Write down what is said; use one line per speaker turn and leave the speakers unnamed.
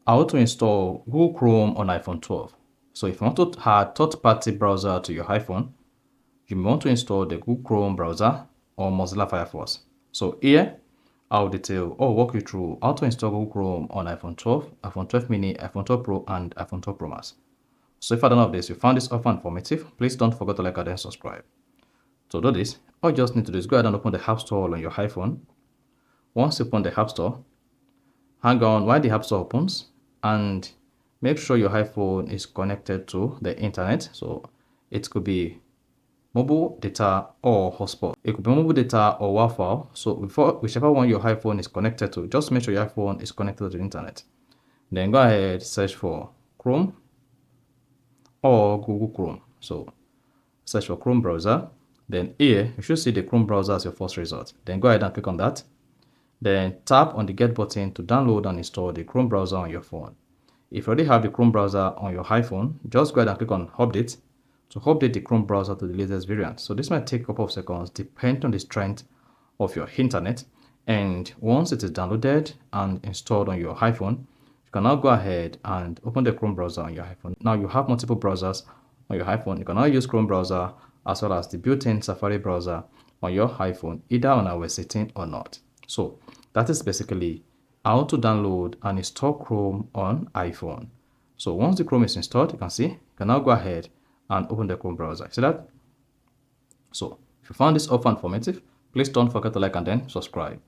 how to install Google Chrome on iPhone 12. So if you want to add third-party browser to your iPhone, you may want to install the Google Chrome browser or Mozilla Firefox. So here, I'll detail or walk you through how to install Google Chrome on iPhone 12, iPhone 12 mini, iPhone 12 Pro, and iPhone 12 Pro Max. So if none of this, you found this offer informative, please don't forget to like and then subscribe. To do this, all you just need to do is go ahead and open the App Store on your iPhone. Once you open the App Store, hang on while the App Store opens and make sure your iPhone is connected to the internet. So it could be mobile data or hotspot. It could be mobile data or Wi-Fi. So whichever one your iPhone is connected to, just make sure your iPhone is connected to the internet. Then go ahead, search for Chrome or Google Chrome. So search for Chrome browser. Then here, you should see the Chrome browser as your first result. Then go ahead and click on that. Then tap on the Get button to download and install the Chrome browser on your phone. If you already have the Chrome browser on your iPhone, just go ahead and click on Update to update the Chrome browser to the latest variant. So this might take a couple of seconds depending on the strength of your internet. And once it is downloaded and installed on your iPhone, you can now go ahead and open the Chrome browser on your iPhone. Now you have multiple browsers on your iPhone. You can now use Chrome browser as well as the built-in Safari browser on your iPhone, either on our setting or not. So that is basically how to download and install Chrome on iPhone. So once the Chrome is installed, you can see, you can now go ahead and open the Chrome browser. See that? So if you found this offer informative, please don't forget to like and then subscribe.